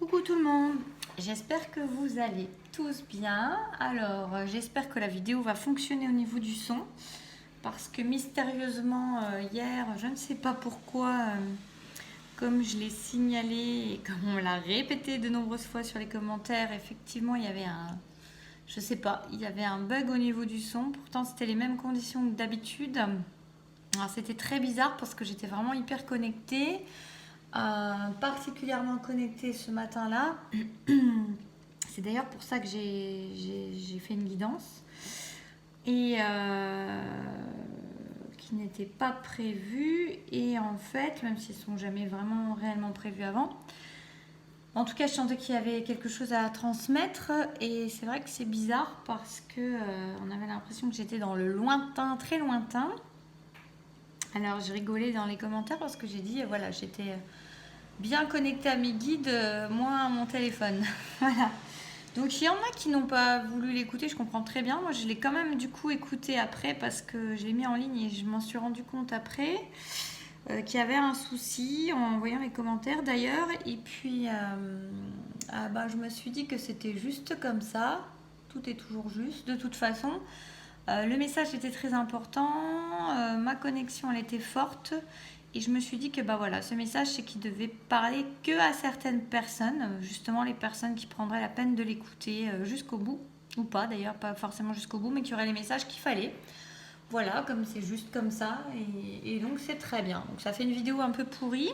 Coucou tout le monde, j'espère que vous allez tous bien. Alors, j'espère que la vidéo va fonctionner au niveau du son parce que mystérieusement, hier, je ne sais pas pourquoi, comme je l'ai signalé et comme on me l'a répété de nombreuses fois sur les commentaires, effectivement, il y avait je sais pas, il y avait un bug au niveau du son. Pourtant, c'était les mêmes conditions que d'habitude. Alors, c'était très bizarre parce que j'étais vraiment hyper connectée. Particulièrement connectée ce matin-là. C'est d'ailleurs pour ça que j'ai fait une guidance et qui n'était pas prévue. Et en fait, même s'ils ne sont jamais vraiment réellement prévus avant, en tout cas, je sentais qu'il y avait quelque chose à transmettre. Et c'est vrai que c'est bizarre parce que on avait l'impression que j'étais dans le lointain, très lointain. Alors, j'ai rigolé dans les commentaires parce que j'ai dit, voilà, j'étais bien connectée à mes guides, moins à mon téléphone. Voilà. Donc il y en a qui n'ont pas voulu l'écouter, je comprends très bien. Moi je l'ai quand même du coup écouté après parce que je l'ai mis en ligne et je m'en suis rendu compte après qu'il y avait un souci en voyant les commentaires d'ailleurs. Et puis je me suis dit que c'était juste comme ça. Tout est toujours juste de toute façon. Le message était très important, ma connexion elle était forte et je me suis dit que voilà, ce message c'est qu'il devait parler que à certaines personnes, justement les personnes qui prendraient la peine de l'écouter jusqu'au bout, ou pas d'ailleurs, pas forcément jusqu'au bout, mais qui auraient les messages qu'il fallait. Voilà, comme c'est juste comme ça et donc c'est très bien. Donc ça fait une vidéo un peu pourrie,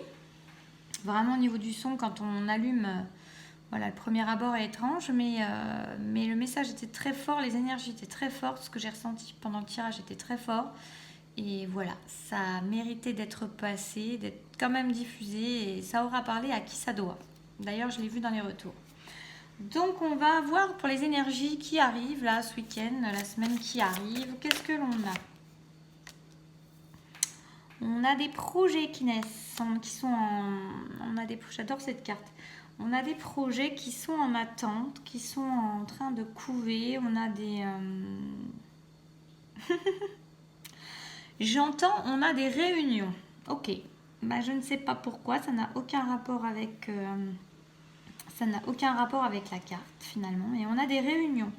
vraiment au niveau du son quand on allume. Voilà, le premier abord est étrange, mais le message était très fort, les énergies étaient très fortes, ce que j'ai ressenti pendant le tirage était très fort. Et voilà, ça a mérité d'être passé, d'être quand même diffusé, et ça aura parlé à qui ça doit. D'ailleurs, je l'ai vu dans les retours. Donc, on va voir pour les énergies qui arrivent là ce week-end, la semaine qui arrive. Qu'est-ce que l'on a? On a des projets qui naissent, qui sont en... J'adore cette carte. On a des projets qui sont en attente, qui sont en train de couver. On a des... J'entends, on a des réunions. Ok. Je ne sais pas pourquoi, ça n'a aucun rapport avec... ça n'a aucun rapport avec la carte finalement. Mais on a des réunions.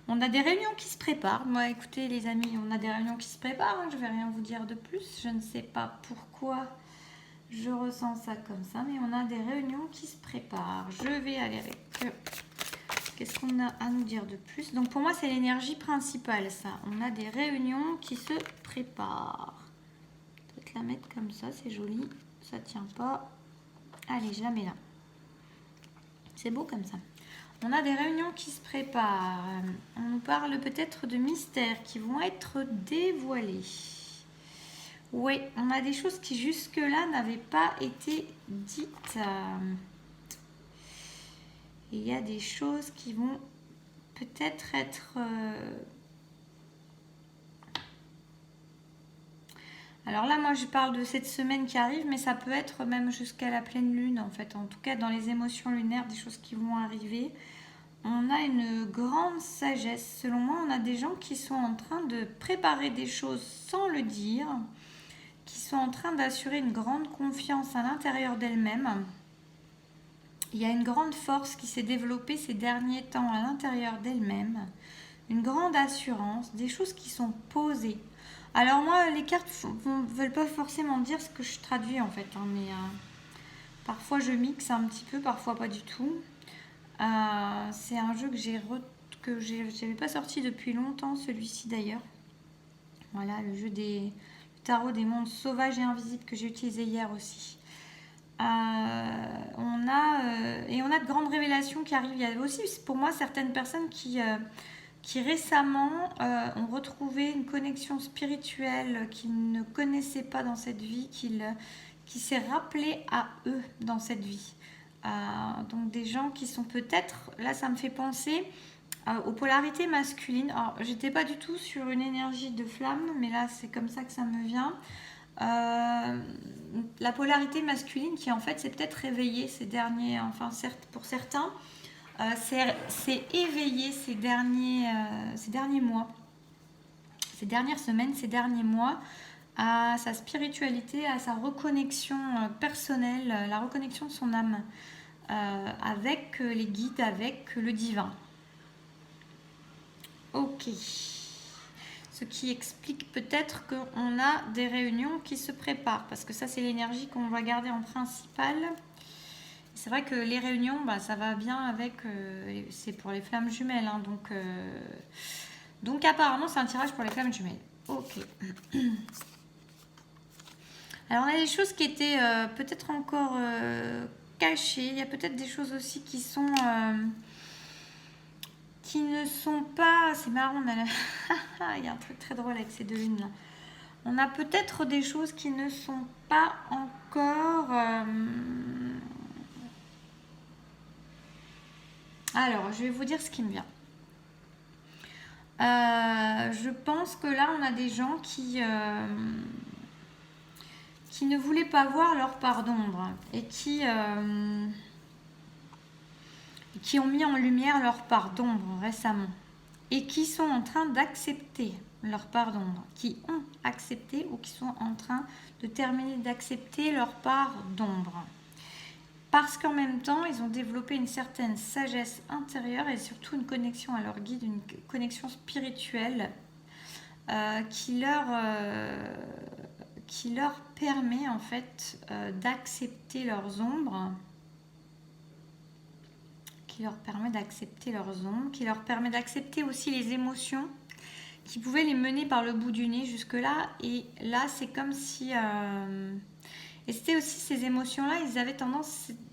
On a des réunions qui se préparent. Moi, écoutez les amis, on a des réunions qui se préparent. Je ne vais rien vous dire de plus. Je ne sais pas pourquoi je ressens ça comme ça, mais on a des réunions qui se préparent. Je vais aller avec... Qu'est-ce qu'on a à nous dire de plus? Donc pour moi, c'est l'énergie principale, ça. On a des réunions qui se préparent. Peut-être la mettre comme ça, c'est joli. Ça tient pas. Allez, je la mets là. C'est beau comme ça. On a des réunions qui se préparent. On nous parle peut-être de mystères qui vont être dévoilés. Oui, on a des choses qui jusque-là n'avaient pas été dites. Il y a des choses qui vont peut-être être... Alors là, moi, je parle de cette semaine qui arrive, mais ça peut être même jusqu'à la pleine lune, en fait. En tout cas, dans les émotions lunaires, des choses qui vont arriver. On a une grande sagesse. Selon moi, on a des gens qui sont en train de préparer des choses sans le dire, qui sont en train d'assurer une grande confiance à l'intérieur d'elles-mêmes. Il y a une grande force qui s'est développée ces derniers temps à l'intérieur d'elles-mêmes, une grande assurance, des choses qui sont posées. Alors moi, les cartes ne veulent pas forcément dire ce que je traduis en fait, mais parfois je mixe un petit peu, parfois pas du tout. C'est un jeu que j'avais pas sorti depuis longtemps, celui-ci d'ailleurs. Voilà, le jeu du tarot des mondes sauvages et invisibles que j'ai utilisé hier aussi. On a de grandes révélations qui arrivent. Il y a aussi pour moi certaines personnes qui récemment ont retrouvé une connexion spirituelle qu'ils ne connaissaient pas dans cette vie, qui s'est rappelé à eux dans cette vie. Donc des gens qui sont peut-être, là ça me fait penser aux polarités masculines. Alors j'étais pas du tout sur une énergie de flamme, mais là c'est comme ça que ça me vient. La polarité masculine qui en fait s'est peut-être réveillée ces derniers, enfin certes pour certains, s'est éveillée ces derniers mois, ces dernières semaines, ces derniers mois, à sa spiritualité, à sa reconnexion personnelle, la reconnexion de son âme. avec les guides, avec le divin. Ok. Ce qui explique peut-être qu'on a des réunions qui se préparent, parce que ça, c'est l'énergie qu'on va garder en principal. C'est vrai que les réunions, ça va bien avec... c'est pour les flammes jumelles, hein, donc apparemment, c'est un tirage pour les flammes jumelles. Ok. Alors, on a des choses qui étaient peut-être encore cachées. Il y a peut-être des choses aussi qui sont... qui ne sont pas... C'est marrant, on a il y a un truc très drôle avec ces deux lunes là. On a peut-être des choses qui ne sont pas encore... Alors, je vais vous dire ce qui me vient. Je pense que là, on a des gens qui ne voulaient pas voir leur part d'ombre et qui ont mis en lumière leur part d'ombre récemment et qui sont en train d'accepter leur part d'ombre, qui ont accepté ou qui sont en train de terminer d'accepter leur part d'ombre. Parce qu'en même temps, ils ont développé une certaine sagesse intérieure et surtout une connexion à leur guide, une connexion spirituelle qui leur permet en fait d'accepter leurs ombres, qui leur permet d'accepter aussi les émotions qui pouvaient les mener par le bout du nez jusque-là. Et là, c'est comme si... Et c'était aussi ces émotions-là,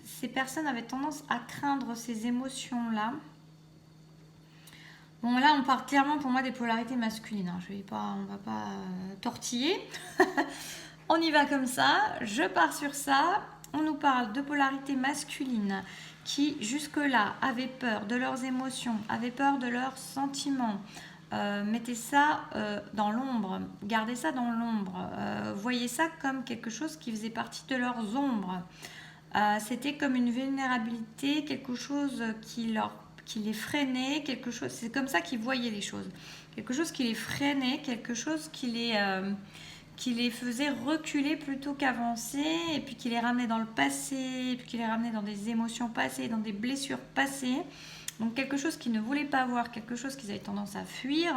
ces personnes avaient tendance à craindre ces émotions-là. Bon, là, on parle clairement pour moi des polarités masculines. Hein. On va pas tortiller. On y va comme ça. Je pars sur ça. On nous parle de polarité masculine qui, jusque-là, avaient peur de leurs émotions, avaient peur de leurs sentiments. Mettez ça dans l'ombre, gardez ça dans l'ombre, voyez ça comme quelque chose qui faisait partie de leurs ombres. C'était comme une vulnérabilité, quelque chose qui les freinait, quelque chose. C'est comme ça qu'ils voyaient les choses, quelque chose qui les freinait, quelque chose qui les faisait reculer plutôt qu'avancer, et puis qui les ramenait dans le passé, et puis qui les ramenait dans des émotions passées, dans des blessures passées. Donc quelque chose qu'ils ne voulaient pas voir, quelque chose qu'ils avaient tendance à fuir.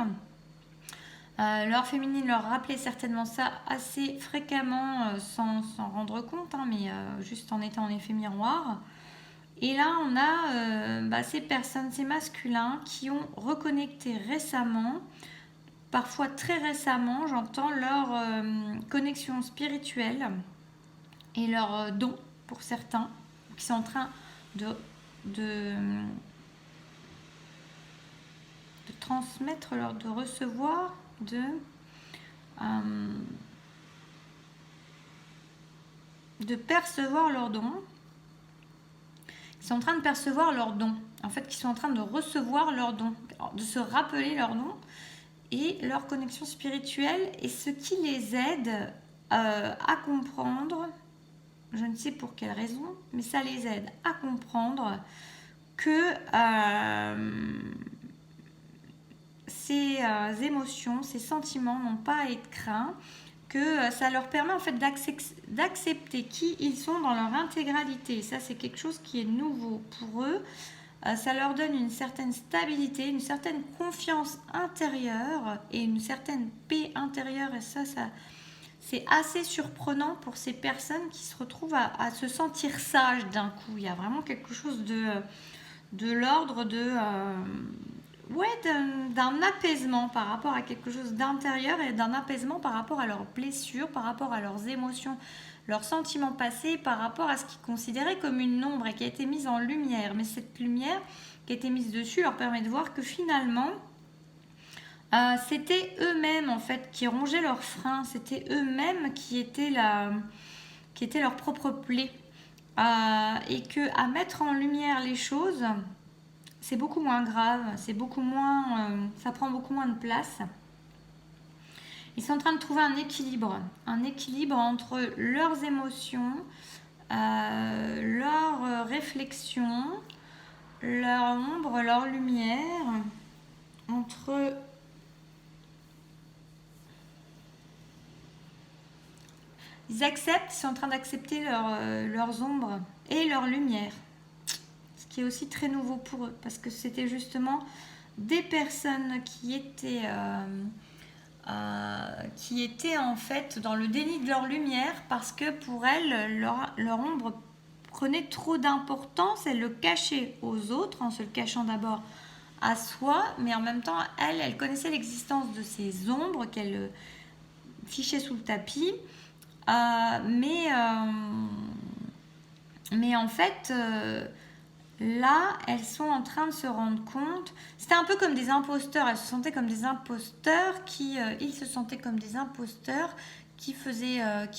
Leur féminine leur rappelait certainement ça assez fréquemment sans s'en rendre compte, hein, mais juste en étant en effet miroir. Et là, on a ces personnes, ces masculins qui ont reconnecté récemment, parfois très récemment, j'entends leur connexion spirituelle et leur don pour certains, qui sont en train de transmettre, de recevoir, de percevoir leurs dons. Ils sont en train de percevoir leurs dons. En fait, ils sont en train de recevoir leurs dons, de se rappeler leurs dons et leur connexion spirituelle, et ce qui les aide à comprendre, je ne sais pour quelle raison, mais ça les aide à comprendre que ces émotions, ces sentiments n'ont pas à être craints, que ça leur permet en fait d'accepter qui ils sont dans leur intégralité. Ça, c'est quelque chose qui est nouveau pour eux. Ça leur donne une certaine stabilité, une certaine confiance intérieure et une certaine paix intérieure. Et ça c'est assez surprenant pour ces personnes qui se retrouvent à se sentir sages d'un coup. Il y a vraiment quelque chose de l'ordre d'un apaisement par rapport à quelque chose d'intérieur et d'un apaisement par rapport à leurs blessures, par rapport à leurs émotions, leurs sentiments passés, par rapport à ce qu'ils considéraient comme une ombre et qui a été mise en lumière. Mais cette lumière qui a été mise dessus leur permet de voir que finalement, c'était eux-mêmes en fait qui rongeaient leurs freins, c'était eux-mêmes qui étaient leur propre plaie. Et que à mettre en lumière les choses, c'est beaucoup moins grave, c'est beaucoup moins, ça prend beaucoup moins de place. Ils sont en train de trouver un équilibre entre leurs émotions, leurs réflexions, leur ombre, leur lumière, entre ils sont en train d'accepter leurs ombres et leur lumière. qui est aussi très nouveau pour eux, parce que c'était justement des personnes qui étaient en fait dans le déni de leur lumière, parce que pour elles, leur ombre prenait trop d'importance, elles le cachaient aux autres, en se le cachant d'abord à soi, mais en même temps, elle connaissait l'existence de ces ombres qu'elle fichait sous le tapis, mais en fait, là, elles sont en train de se rendre compte, c'était un peu comme des imposteurs, elles se sentaient comme des imposteurs, ils se sentaient comme des imposteurs qui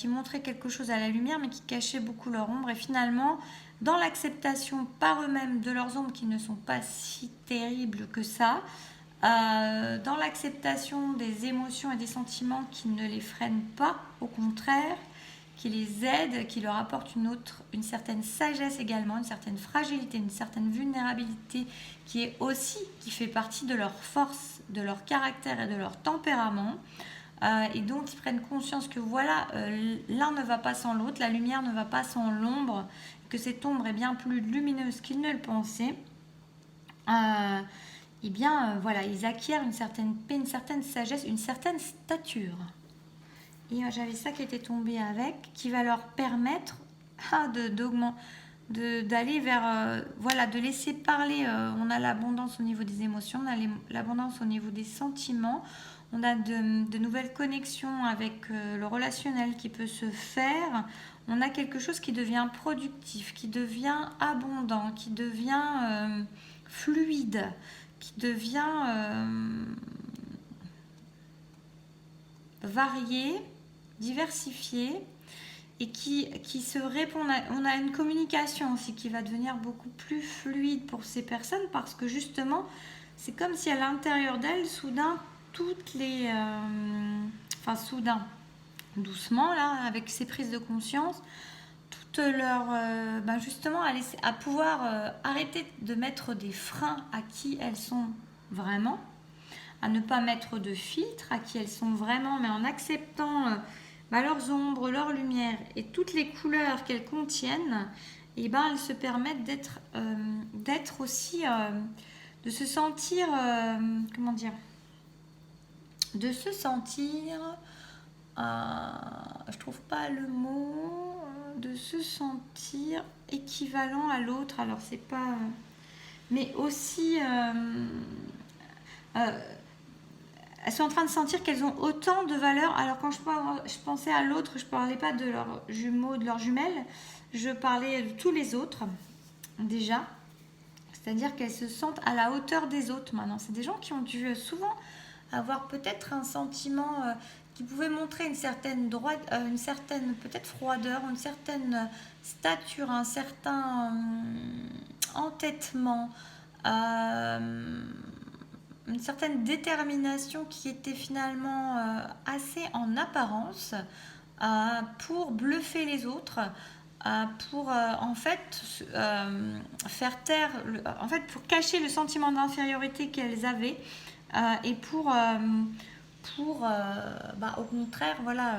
montraient quelque chose à la lumière, mais qui cachaient beaucoup leur ombre, et finalement, dans l'acceptation par eux-mêmes de leurs ombres qui ne sont pas si terribles que ça, dans l'acceptation des émotions et des sentiments qui ne les freinent pas, au contraire, qui les aident, qui leur apportent une certaine sagesse également, une certaine fragilité, une certaine vulnérabilité qui fait partie de leur force, de leur caractère et de leur tempérament, et dont ils prennent conscience que voilà, l'un ne va pas sans l'autre, la lumière ne va pas sans l'ombre, que cette ombre est bien plus lumineuse qu'ils ne le pensaient. Eh bien, voilà, ils acquièrent une certaine paix, une certaine sagesse, une certaine stature. Et j'avais ça qui était tombé avec, qui va leur permettre d'aller vers, voilà, de laisser parler. On a l'abondance au niveau des émotions, on a l'abondance au niveau des sentiments, on a de nouvelles connexions avec le relationnel qui peut se faire. On a quelque chose qui devient productif, qui devient abondant, qui devient fluide, qui devient varié, diversifié, et qui se répond. On a une communication aussi qui va devenir beaucoup plus fluide pour ces personnes, parce que justement, c'est comme si à l'intérieur d'elles, soudain, soudain, doucement, là, avec ces prises de conscience, toutes leurs... justement, à pouvoir arrêter de mettre des freins à qui elles sont vraiment, à ne pas mettre de filtre à qui elles sont vraiment, mais en acceptant leurs ombres, leurs lumières et toutes les couleurs qu'elles contiennent, et elles se permettent d'être aussi, de se sentir, comment dire, de se sentir, je trouve pas le mot, de se sentir équivalent à l'autre. Alors c'est pas, mais aussi elles sont en train de sentir qu'elles ont autant de valeur. Alors quand je pensais à l'autre, je ne parlais pas de leurs jumeaux, de leurs jumelles, je parlais de tous les autres déjà. C'est-à-dire qu'elles se sentent à la hauteur des autres maintenant. C'est des gens qui ont dû souvent avoir peut-être un sentiment qui pouvait montrer une certaine droite, une certaine peut-être froideur, une certaine stature, un certain entêtement, une certaine détermination qui était finalement assez en apparence pour bluffer les autres, pour en fait faire taire, pour cacher le sentiment d'infériorité qu'elles avaient, et pour au contraire, voilà,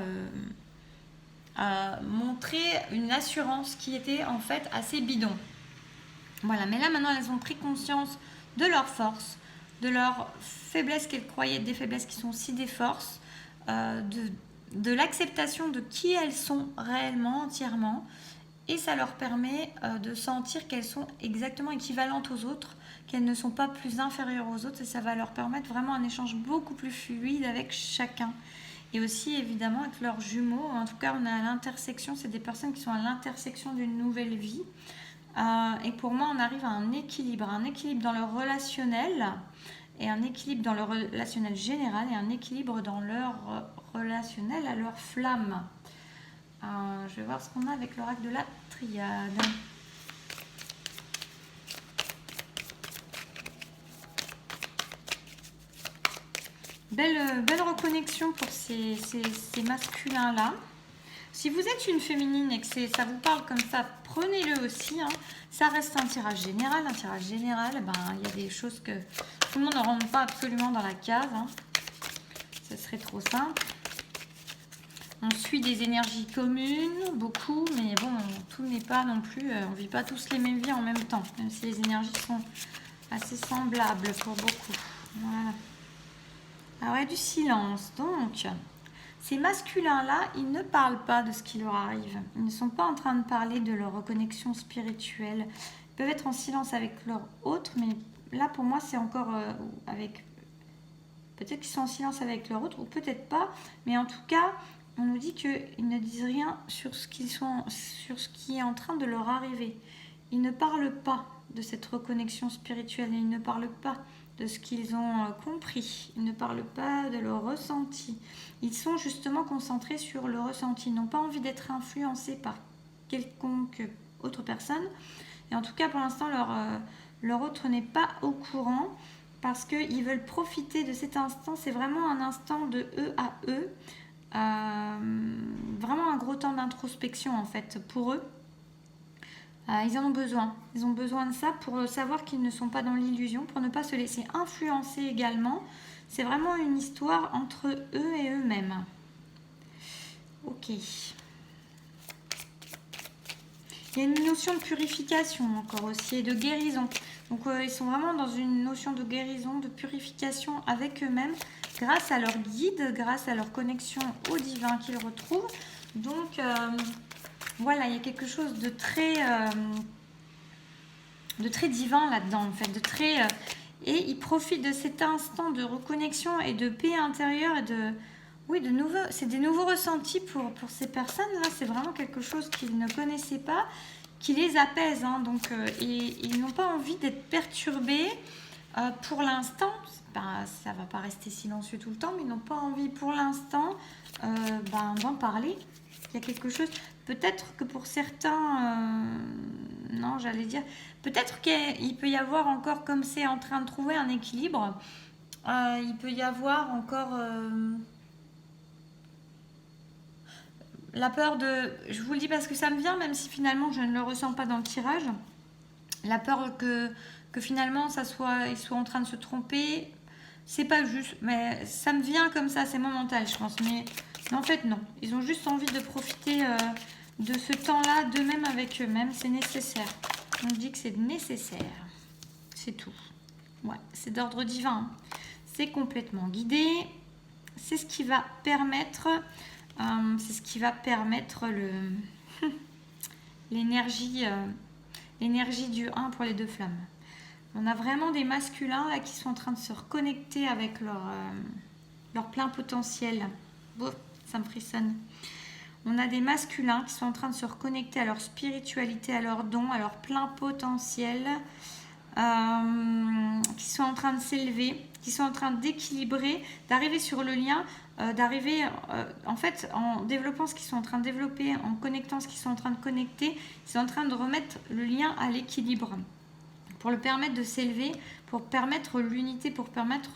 montrer une assurance qui était en fait assez bidon. Voilà, mais là maintenant elles ont pris conscience de leurs forces, de leurs faiblesses qu'elles croyaient être des faiblesses qui sont aussi des forces, de l'acceptation de qui elles sont réellement, entièrement, et ça leur permet de sentir qu'elles sont exactement équivalentes aux autres, qu'elles ne sont pas plus inférieures aux autres, et ça va leur permettre vraiment un échange beaucoup plus fluide avec chacun. Et aussi évidemment avec leurs jumeaux, en tout cas on est à l'intersection, c'est des personnes qui sont à l'intersection d'une nouvelle vie. Et pour moi, on arrive à un équilibre dans le relationnel, et un équilibre dans le relationnel général, et un équilibre dans leur relationnel à leur flamme. Je vais voir ce qu'on a avec l'oracle de la triade. Belle reconnexion pour ces masculins-là. Si vous êtes une féminine et que ça vous parle comme ça, prenez-le aussi. Ça reste un tirage général. Un tirage général, il y a des choses que tout le monde ne rentre pas absolument dans la case. Ce serait trop simple. On suit des énergies communes, beaucoup, mais bon, tout n'est pas non plus... on ne vit pas tous les mêmes vies en même temps, même si les énergies sont assez semblables pour beaucoup. Voilà. Alors, il y a du silence, donc... Ces masculins-là, ils ne parlent pas de ce qui leur arrive. Ils ne sont pas en train de parler de leur reconnexion spirituelle. Ils peuvent être en silence avec leur autre, mais là, pour moi, c'est encore avec... Peut-être qu'ils sont en silence avec leur autre, ou peut-être pas. Mais en tout cas, on nous dit qu'ils ne disent rien sur ce qui est en train de leur arriver. Ils ne parlent pas de cette reconnexion spirituelle. Ils ne parlent pas de ce qu'ils ont compris. Ils ne parlent pas de leur ressenti. Ils sont justement concentrés sur le ressenti. Ils n'ont pas envie d'être influencés par quelconque autre personne. Et en tout cas, pour l'instant, leur autre n'est pas au courant parce qu'ils veulent profiter de cet instant. C'est vraiment un instant de eux à eux. Vraiment un gros temps d'introspection en fait pour eux. Ils en ont besoin. Ils ont besoin de ça pour savoir qu'ils ne sont pas dans l'illusion, pour ne pas se laisser influencer également. C'est vraiment une histoire entre eux et eux-mêmes. Ok. Il y a une notion de purification encore aussi et de guérison. Donc ils sont vraiment dans une notion de guérison, de purification avec eux-mêmes grâce à leur guide, grâce à leur connexion au divin qu'ils retrouvent. Donc... voilà, il y a quelque chose de très divin là-dedans, en fait, et ils profitent de cet instant de reconnexion et de paix intérieure et c'est des nouveaux ressentis pour ces personnes-là. C'est vraiment quelque chose qu'ils ne connaissaient pas, qui les apaise, hein, donc ils n'ont pas envie d'être perturbés pour l'instant. Ça va pas rester silencieux tout le temps, mais ils n'ont pas envie pour l'instant d'en parler. Il y a quelque chose, peut-être que pour certains, non, j'allais dire, peut-être qu'il peut y avoir encore, comme c'est en train de trouver un équilibre, il peut y avoir encore la peur de, je vous le dis parce que ça me vient, même si finalement je ne le ressens pas dans le tirage, la peur que finalement ils soient en train de se tromper, c'est pas juste, mais ça me vient comme ça, c'est momentan, je pense, mais en fait non, ils ont juste envie de profiter de ce temps-là d'eux-mêmes avec eux-mêmes, c'est nécessaire. On dit que c'est nécessaire, c'est tout. Ouais, c'est d'ordre divin, hein. C'est complètement guidé, c'est ce qui va permettre, l'énergie du 1 pour les deux flammes. On a vraiment des masculins là qui sont en train de se reconnecter avec leur plein potentiel. Bon, ça me frissonne. On a des masculins qui sont en train de se reconnecter à leur spiritualité, à leurs dons, à leur plein potentiel, qui sont en train de s'élever, qui sont en train d'équilibrer, d'arriver sur le lien, d'arriver en fait en développant ce qu'ils sont en train de développer, en connectant ce qu'ils sont en train de connecter, ils sont en train de remettre le lien à l'équilibre pour le permettre de s'élever, pour permettre l'unité, pour permettre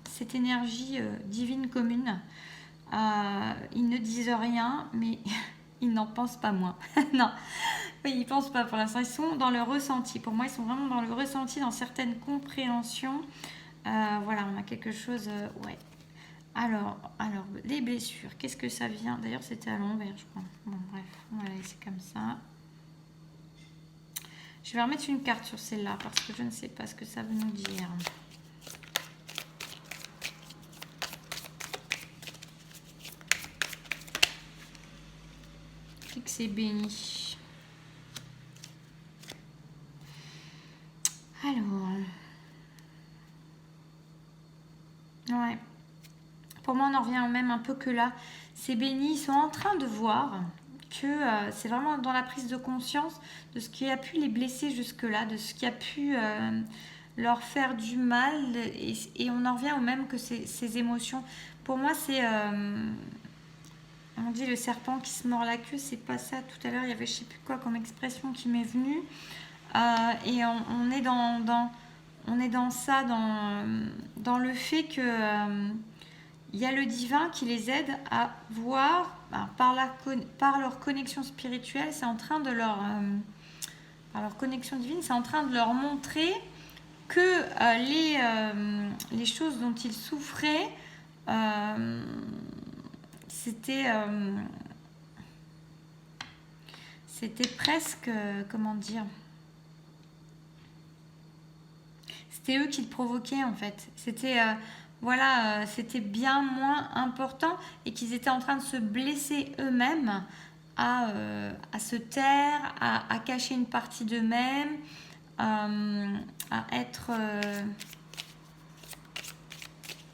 cette énergie divine commune. Ils ne disent rien, mais ils n'en pensent pas moins. Non, ils ne pensent pas pour l'instant. Ils sont dans le ressenti. Pour moi, ils sont vraiment dans le ressenti, dans certaines compréhensions. Voilà, on a quelque chose... ouais. Alors, les blessures, qu'est-ce que ça vient? D'ailleurs, c'était à l'envers, je crois. Bon, bref, on va laisser comme ça. Je vais remettre une carte sur celle-là parce que je ne sais pas ce que ça veut nous dire. Que c'est béni. Alors. Ouais. Pour moi, on en revient même un peu que là. C'est béni. Ils sont en train de voir que c'est vraiment dans la prise de conscience de ce qui a pu les blesser jusque-là, de ce qui a pu leur faire du mal. Et on en revient au même que ces émotions. Pour moi, c'est... on dit le serpent qui se mord la queue, c'est pas ça. Tout à l'heure, il y avait je sais plus quoi comme expression qui m'est venue. Et on est dans ça, dans le fait que il y a le divin qui les aide à voir par leur connexion spirituelle, c'est en train de par leur connexion divine, c'est en train de leur montrer que les choses dont ils souffraient, c'était presque, comment dire, c'était eux qui le provoquaient en fait. C'était c'était bien moins important et qu'ils étaient en train de se blesser eux-mêmes à se taire, à cacher une partie d'eux-mêmes, à être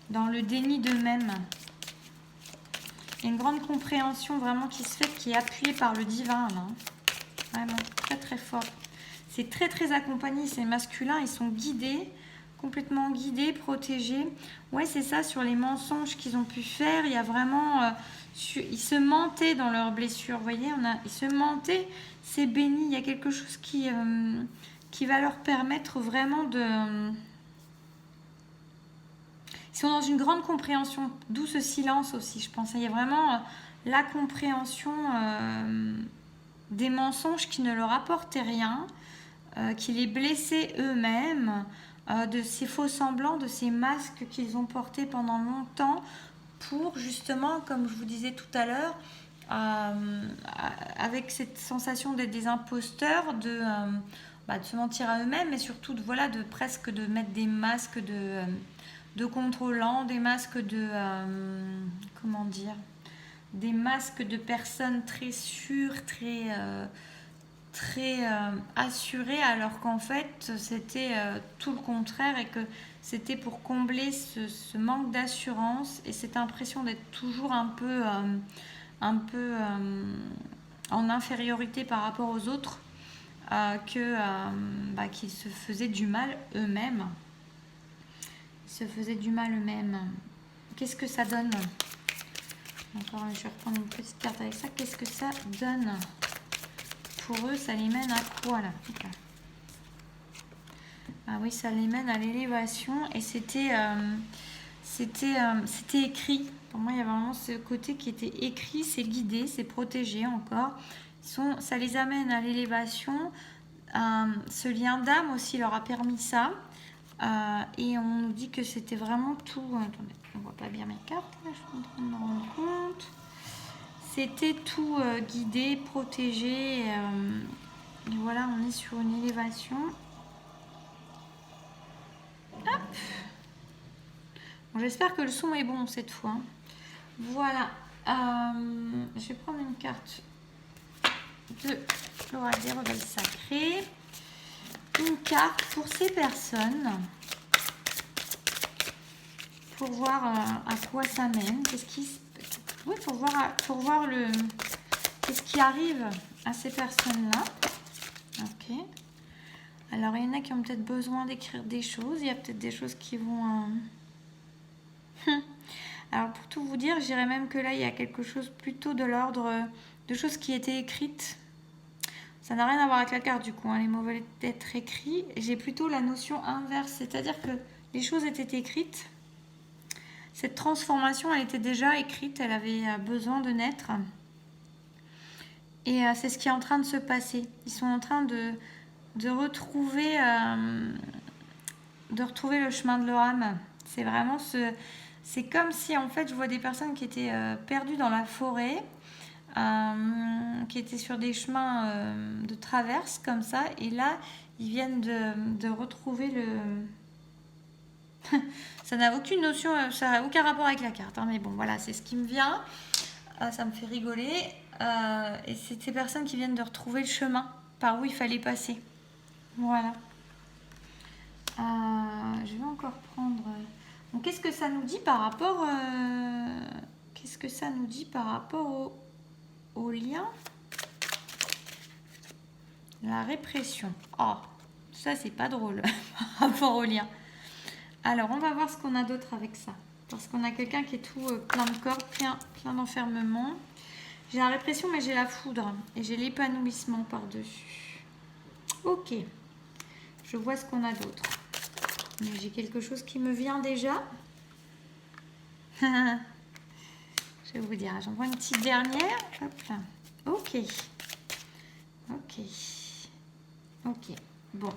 dans le déni d'eux-mêmes. Il y a une grande compréhension vraiment qui se fait, qui est appuyée par le divin là. Vraiment très très fort. C'est très très accompagné, ces masculins, ils sont guidés, complètement guidés, protégés. Ouais, c'est ça, sur les mensonges qu'ils ont pu faire, il y a vraiment... ils se mentaient dans leurs blessures, vous voyez, ils se mentaient, c'est béni, il y a quelque chose qui va leur permettre vraiment de... Ils sont dans une grande compréhension, d'où ce silence aussi, je pense. Il y a vraiment la compréhension des mensonges qui ne leur apportaient rien, qui les blessaient eux-mêmes, de ces faux semblants, de ces masques qu'ils ont portés pendant longtemps pour justement, comme je vous disais tout à l'heure, avec cette sensation d'être des imposteurs, de se mentir à eux-mêmes, mais surtout de presque de mettre des masques de contrôlants, des masques de comment dire, des masques de personnes très sûres, très assurées, alors qu'en fait c'était tout le contraire et que c'était pour combler ce manque d'assurance et cette impression d'être toujours un peu en infériorité par rapport aux autres, qu'ils se faisaient du mal eux-mêmes. Qu'est-ce que ça donne? Encore, je vais reprendre une petite carte avec ça. Qu'est-ce que ça donne? Pour eux, ça les mène à quoi là? Ah oui, ça les mène à l'élévation. Et c'était écrit. Pour moi, il y a vraiment ce côté qui était écrit, c'est guidé, c'est protégé encore. Ça les amène à l'élévation. Ce lien d'âme aussi leur a permis ça. Et on nous dit que c'était vraiment tout... Attendez, on ne voit pas bien mes cartes, là, je suis en train de me rendre compte. C'était tout guidé, protégé. Et voilà, on est sur une élévation. Hop. Bon, j'espère que le son est bon cette fois. Voilà. Je vais prendre une carte de l'oracle des rebelles sacrés. Une carte pour ces personnes. Pour voir à quoi ça mène. Oui, pour voir qu'est-ce qui arrive à ces personnes-là. Ok. Alors, il y en a qui ont peut-être besoin d'écrire des choses. Il y a peut-être des choses qui vont... Alors, pour tout vous dire, je dirais même que là, il y a quelque chose plutôt de l'ordre de choses qui étaient écrites. Ça n'a rien à voir avec la carte, du coup. Les mots veulent être écrits. J'ai plutôt la notion inverse. C'est-à-dire que les choses étaient écrites. Cette transformation, elle était déjà écrite. Elle avait besoin de naître. Et c'est ce qui est en train de se passer. Ils sont en train de retrouver le chemin de leur âme. C'est vraiment c'est comme si, en fait, je vois des personnes qui étaient perdues dans la forêt, qui étaient sur des chemins de traverse, comme ça. Et là, ils viennent de retrouver ça n'a aucune notion, ça n'a aucun rapport avec la carte. Mais bon, voilà, c'est ce qui me vient. Ça me fait rigoler. Et c'est ces personnes qui viennent de retrouver le chemin par où il fallait passer. Voilà. Je vais encore prendre... Donc, qu'est-ce que ça nous dit par rapport... au lien? La répression. Oh, ça, c'est pas drôle par rapport au lien. Alors, on va voir ce qu'on a d'autre avec ça. Parce qu'on a quelqu'un qui est tout plein de cordes, plein d'enfermement. J'ai la répression, mais j'ai la foudre. Et j'ai l'épanouissement par-dessus. Ok. Je vois ce qu'on a d'autre. Mais j'ai quelque chose qui me vient déjà. Je vais vous dire. J'en vois une petite dernière. Hop là. Ok. Bon.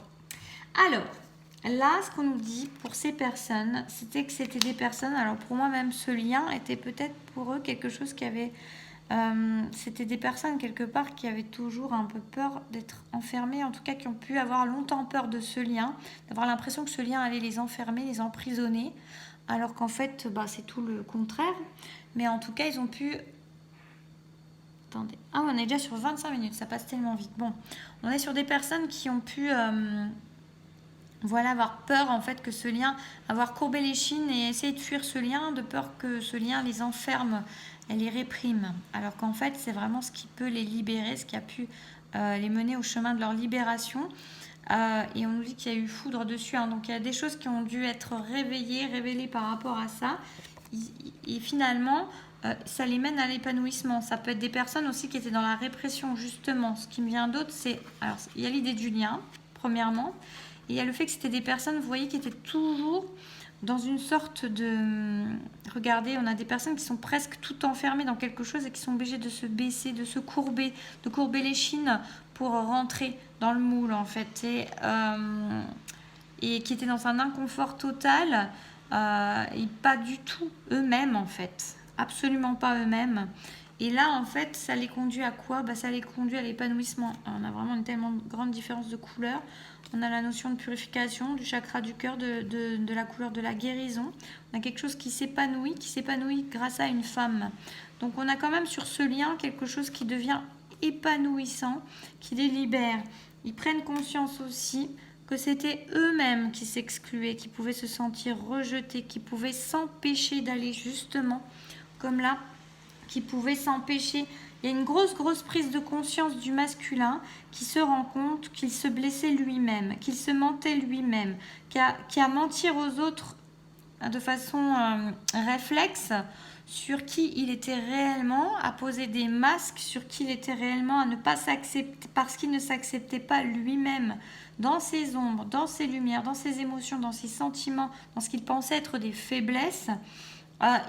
Alors, là, ce qu'on nous dit pour ces personnes, c'était que c'était des personnes, alors pour moi même ce lien était peut-être pour eux quelque chose qui avait... c'était des personnes quelque part qui avaient toujours un peu peur d'être enfermées, en tout cas qui ont pu avoir longtemps peur de ce lien, d'avoir l'impression que ce lien allait les enfermer, les emprisonner, alors qu'en fait c'est tout le contraire. Mais en tout cas ils ont pu... Attendez, ah on est déjà sur 25 minutes, ça passe tellement vite. Bon, on est sur des personnes qui ont pu... voilà, avoir peur en fait que ce lien, avoir courbé les chines et essayer de fuir ce lien, de peur que ce lien les enferme, et les réprime. Alors qu'en fait, c'est vraiment ce qui peut les libérer, ce qui a pu les mener au chemin de leur libération. Et on nous dit qu'il y a eu foudre dessus. Hein. Donc il y a des choses qui ont dû être révélées par rapport à ça. Et finalement, ça les mène à l'épanouissement. Ça peut être des personnes aussi qui étaient dans la répression, justement. Ce qui me vient d'autre, c'est... Alors, il y a l'idée du lien, premièrement. Et il y a le fait que c'était des personnes, vous voyez, qui étaient toujours dans une sorte de... Regardez, on a des personnes qui sont presque toutes enfermées dans quelque chose et qui sont obligées de se baisser, de se courber, de courber les chines pour rentrer dans le moule, en fait. Et qui étaient dans un inconfort total et pas du tout eux-mêmes, en fait. Absolument pas eux-mêmes. Et là, en fait, ça les conduit à quoi? Ça les conduit à l'épanouissement. On a vraiment une tellement grande différence de couleur. On a la notion de purification, du chakra du cœur, de la couleur de la guérison. On a quelque chose qui s'épanouit grâce à une femme. Donc on a quand même sur ce lien quelque chose qui devient épanouissant, qui les libère. Ils prennent conscience aussi que c'était eux-mêmes qui s'excluaient, qui pouvaient se sentir rejetés, qui pouvaient s'empêcher d'aller justement, comme là, qui pouvaient s'empêcher. Il y a une grosse prise de conscience du masculin qui se rend compte qu'il se blessait lui-même, qu'il se mentait lui-même, qui a mentir aux autres de façon réflexe sur qui il était réellement, à poser des masques sur qui il était réellement, à ne pas s'accepter parce qu'il ne s'acceptait pas lui-même dans ses ombres, dans ses lumières, dans ses émotions, dans ses sentiments, dans ce qu'il pensait être des faiblesses.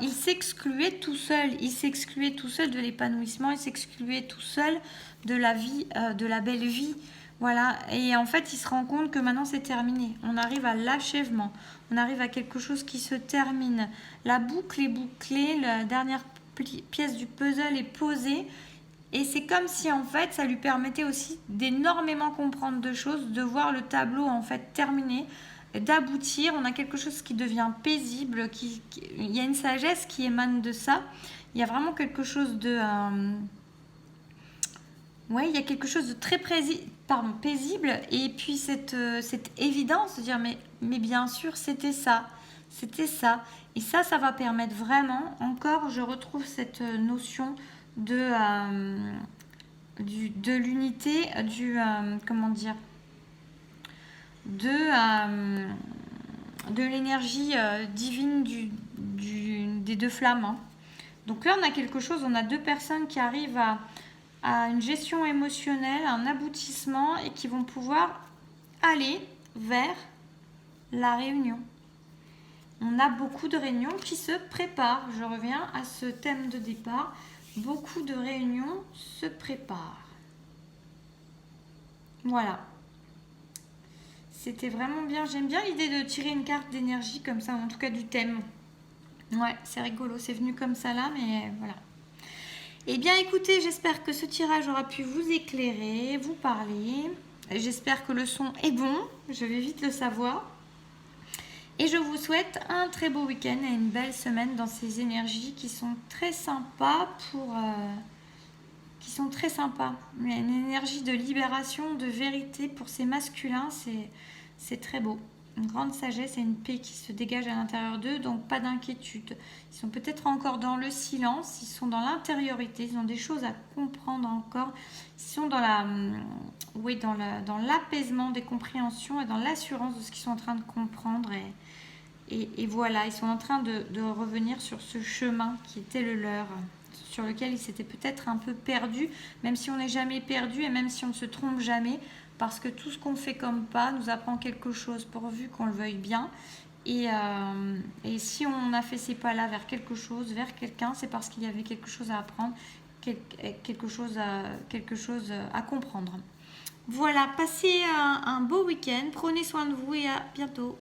Il s'excluait tout seul, de l'épanouissement, il s'excluait tout seul de la vie, de la belle vie. Voilà, et en fait, il se rend compte que maintenant c'est terminé. On arrive à l'achèvement, on arrive à quelque chose qui se termine. La boucle est bouclée, la dernière pièce du puzzle est posée. Et c'est comme si en fait ça lui permettait aussi d'énormément comprendre de choses, de voir le tableau en fait terminé, d'aboutir. On a quelque chose qui devient paisible, il y a une sagesse qui émane de ça. Il y a vraiment quelque chose de... il y a quelque chose de très paisible. Et puis cette évidence de dire mais bien sûr c'était ça. C'était ça. Et ça va permettre vraiment, encore je retrouve cette notion de l'unité, comment dire, de l'énergie divine des deux flammes. Hein. Donc là, on a quelque chose, on a deux personnes qui arrivent à une gestion émotionnelle, un aboutissement et qui vont pouvoir aller vers la réunion. On a beaucoup de réunions qui se préparent. Je reviens à ce thème de départ. Beaucoup de réunions se préparent. Voilà. C'était vraiment bien. J'aime bien l'idée de tirer une carte d'énergie comme ça, en tout cas du thème. Ouais, c'est rigolo. C'est venu comme ça là, mais voilà. Eh bien, écoutez, j'espère que ce tirage aura pu vous éclairer, vous parler. J'espère que le son est bon. Je vais vite le savoir. Et je vous souhaite un très beau week-end et une belle semaine dans ces énergies qui sont très sympas qui sont très sympas. Il y a une énergie de libération, de vérité pour ces masculins, c'est très beau. Une grande sagesse et une paix qui se dégage à l'intérieur d'eux, donc pas d'inquiétude. Ils sont peut-être encore dans le silence, ils sont dans l'intériorité, ils ont des choses à comprendre encore. Ils sont dans l'apaisement des compréhensions et dans l'assurance de ce qu'ils sont en train de comprendre. Et voilà, ils sont en train de revenir sur ce chemin qui était le leur, sur lequel ils s'étaient peut-être un peu perdus, même si on n'est jamais perdu et même si on ne se trompe jamais, parce que tout ce qu'on fait comme pas nous apprend quelque chose pourvu qu'on le veuille bien. Et si on a fait ces pas-là vers quelque chose, vers quelqu'un, c'est parce qu'il y avait quelque chose à apprendre, quelque chose à comprendre. Voilà, passez un beau week-end, prenez soin de vous et à bientôt.